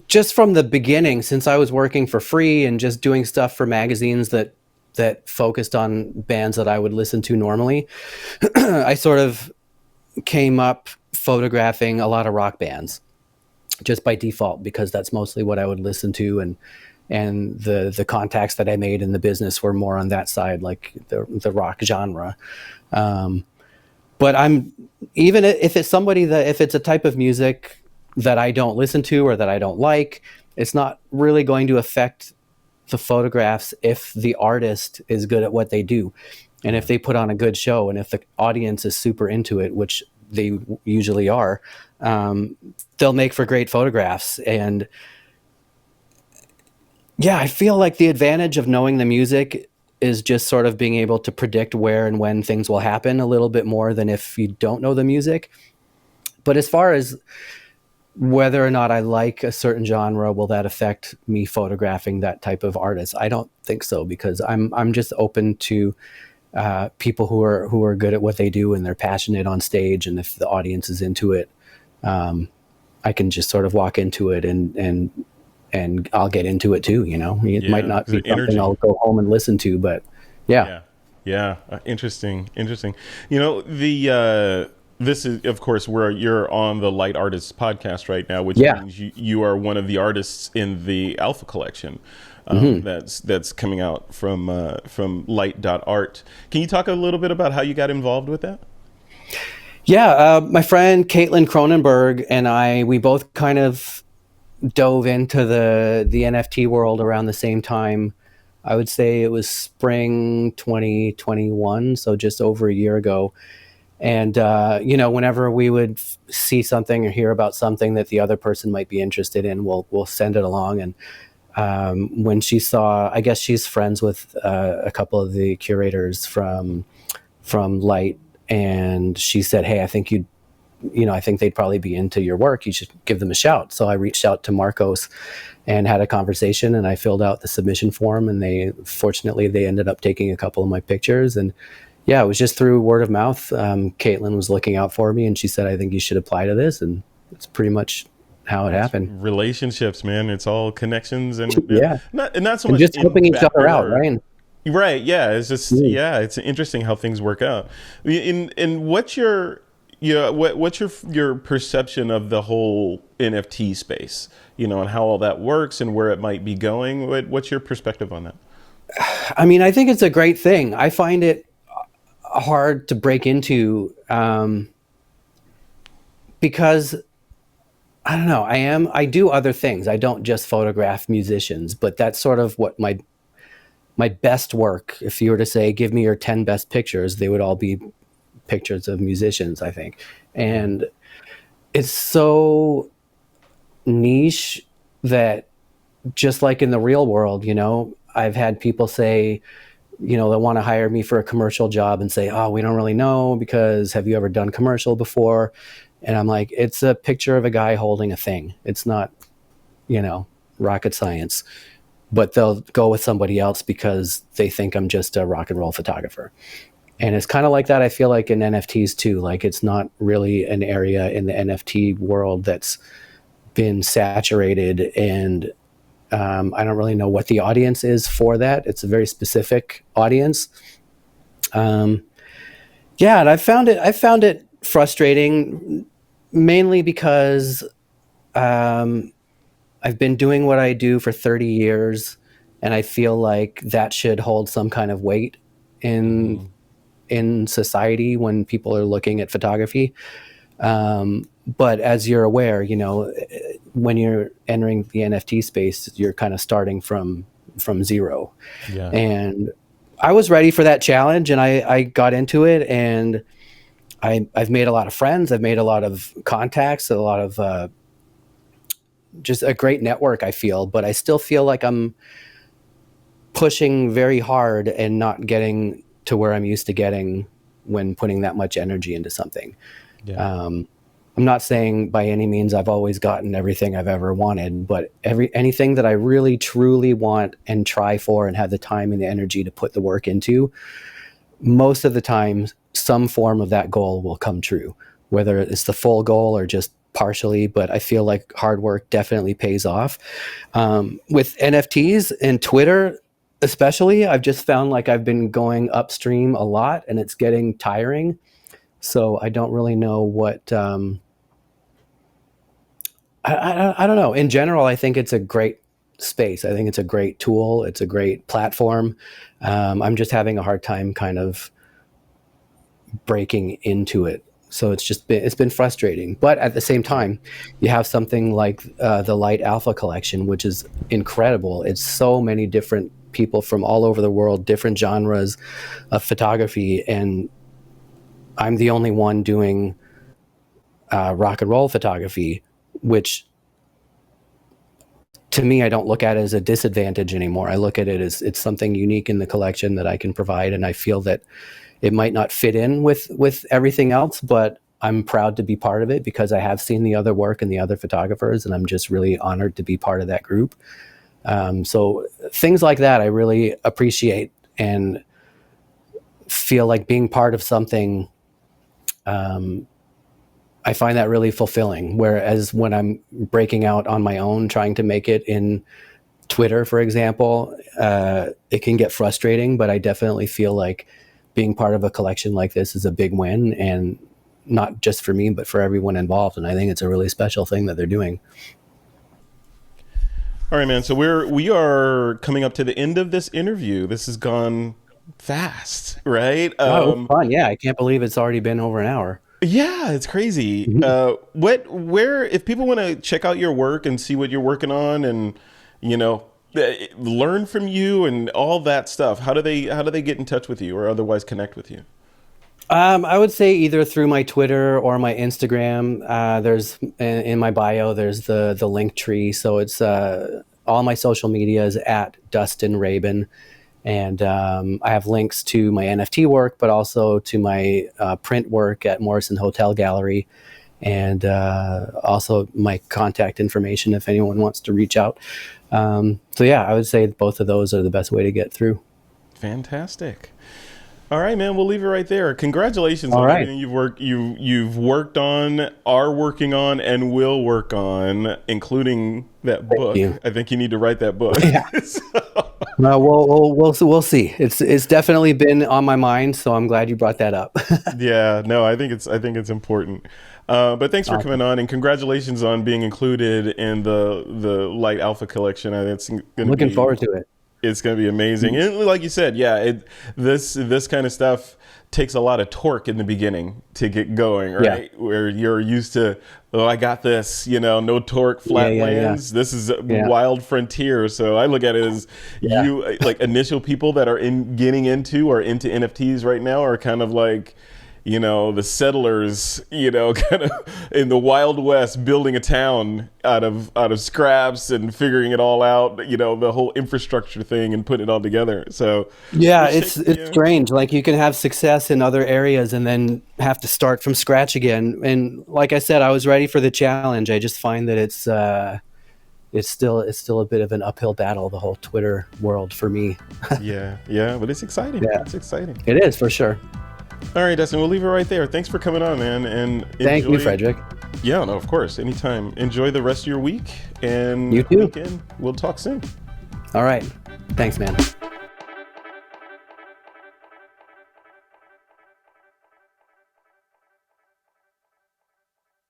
just from the beginning, since I was working for free and just doing stuff for magazines that focused on bands that I would listen to normally. I sort of came up photographing a lot of rock bands just by default, because that's mostly what I would listen to, and the contacts that I made in the business were more on that side, like the rock genre. Um, but I'm, even if it's somebody that, if it's a type of music that I don't listen to or that I don't like, it's not really going to affect the photographs if the artist is good at what they do, and if Yeah. they put on a good show, and if the audience is super into it, which they usually are. um, they'll make for great photographs. And yeah, I feel like the advantage of knowing the music is just sort of being able to predict where and when things will happen a little bit more than if you don't know the music. But as far as whether or not I like a certain genre, will that affect me photographing that type of artist? I don't think so, because I'm just open to people who are good at what they do and they're passionate on stage, and if the audience is into it, um, I can just sort of walk into it, and I'll get into it too. It might Yeah, not the be something energy. I'll go home and listen to, but yeah. Yeah, yeah, interesting, interesting. The this is, of course, where you're on the Light Artists podcast right now, which Yeah. means you are one of the artists in the Alpha collection. Hmm. That's coming out from Light.art. Can you talk a little bit about how you got involved with that? Yeah. My friend Caitlin Cronenberg and we both kind of dove into the NFT world around the same time. I would say it was spring 2021, so just over a year ago. And whenever we would see something or hear about something that the other person might be interested in, we'll send it along. And when she saw, I guess she's friends with a couple of the curators from Light, and she said, "Hey, I think they'd probably be into your work. You should give them a shout." So I reached out to Marcos and had a conversation, and I filled out the submission form, and they ended up taking a couple of my pictures. And yeah, it was just through word of mouth. Caitlin was looking out for me, and she said, "I think you should apply to this." And it's pretty much how it It's happened. relationships, man. It's all connections, and Yeah. not so And much just in helping each other out, backdoor. right? Right. Yeah. It's just, Mm. yeah. It's interesting how things work out. In what's your, what's your perception of the whole NFT space? And how all that works and where it might be going. What's your perspective on that? I mean, I think it's a great thing. I find it hard to break into, because I don't know. I do other things. I don't just photograph musicians, but that's sort of what my best work. If you were to say, give me your 10 best pictures, they would all be pictures of musicians, I think. Yeah. And it's so niche that, just like in the real world, I've had people say, they want to hire me for a commercial job and say, "Oh, we don't really know, because have you ever done commercial before?" And I'm like, it's a picture of a guy holding a thing. It's not, you know, rocket science. But they'll go with somebody else because they think I'm just a rock and roll photographer. And it's kind of like that, I feel like, in NFTs too. Like, it's not really an area in the NFT world that's been saturated. And I don't really know what the audience is for that. It's a very specific audience. Um, yeah, and I found it frustrating, mainly because um, I've been doing what I do for 30 years, and I feel like that should hold some kind of weight in Hmm. in society when people are looking at photography. But as you're aware, when you're entering the NFT space, you're kind of starting from zero. Yeah. And I was ready for that challenge, and I got into it, and I've made a lot of friends. I've made a lot of contacts, a lot of just a great network, I feel. But I still feel like I'm pushing very hard and not getting to where I'm used to getting when putting that much energy into something. Yeah. I'm not saying by any means I've always gotten everything I've ever wanted, but anything that I really truly want and try for and have the time and the energy to put the work into, most of the time some form of that goal will come true, whether it's the full goal or just partially. But I feel like hard work definitely pays off. With NFTs and Twitter especially, I've just found like I've been going upstream a lot, and it's getting tiring. So I don't really know what I don't know. In general, I think it's a great space. I think it's a great tool. It's a great platform. I'm just having a hard time kind of breaking into it. So it's been frustrating. But at the same time, you have something like the Light Alpha collection, which is incredible. It's so many different people from all over the world, different genres of photography, and I'm the only one doing rock and roll photography, which to me, I don't look at it as a disadvantage anymore. I look at it as it's something unique in the collection that I can provide, and I feel that it might not fit in with everything else, but I'm proud to be part of it because I have seen the other work and the other photographers, and I'm just really honored to be part of that group. So things like that I really appreciate and feel like being part of something. I find that really fulfilling. Whereas when I'm breaking out on my own, trying to make it in Twitter, for example, it can get frustrating, but I definitely feel like being part of a collection like this is a big win, and not just for me, but for everyone involved. And I think it's a really special thing that they're doing. All right, man. So we are coming up to the end of this interview. This has gone fast, right? It was fun. Yeah, I can't believe it's already been over an hour. Yeah, it's crazy. Where, if people want to check out your work and see what you're working on, and learn from you and all that stuff, how do they get in touch with you or otherwise connect with you? I would say either through my Twitter or my Instagram. There's in my bio, there's the link tree. So it's all my social media is at Dustin Rabin. And I have links to my NFT work, but also to my print work at Morrison Hotel Gallery, and also my contact information if anyone wants to reach out. So yeah, I would say both of those are the best way to get through. Fantastic. All right, man. We'll leave it right there. Congratulations on everything you've worked on, are working on, and will work on, including that book. I think you need to write that book. Yeah. We'll see. It's definitely been on my mind, so I'm glad you brought that up. Yeah. No, I think it's important. But thanks for coming on, and congratulations on being included in the Light Alpha collection. I'm looking forward to it. It's going to be amazing. And like you said, yeah, this kind of stuff takes a lot of torque in the beginning to get going, right? Yeah. Where you're used to, I got this, no torque, flat lands. This is a wild frontier. So I look at it as you, like initial people that are getting into or into NFTs right now are kind of like, the settlers, kind of in the Wild West, building a town out of scraps and figuring it all out, the whole infrastructure thing and putting it all together. So yeah, it's strange. Like you can have success in other areas and then have to start from scratch again. And like I said, I was ready for the challenge. I just find that it's still a bit of an uphill battle, the whole Twitter world for me. yeah, but it's exciting. Yeah. It's exciting. It is, for sure. All right, Dustin, we'll leave it right there. Thanks for coming on, man. And thank you, Frederick. Yeah, no, of course. Anytime. Enjoy the rest of your week and you too. Weekend. We'll talk soon. All right. Thanks, man.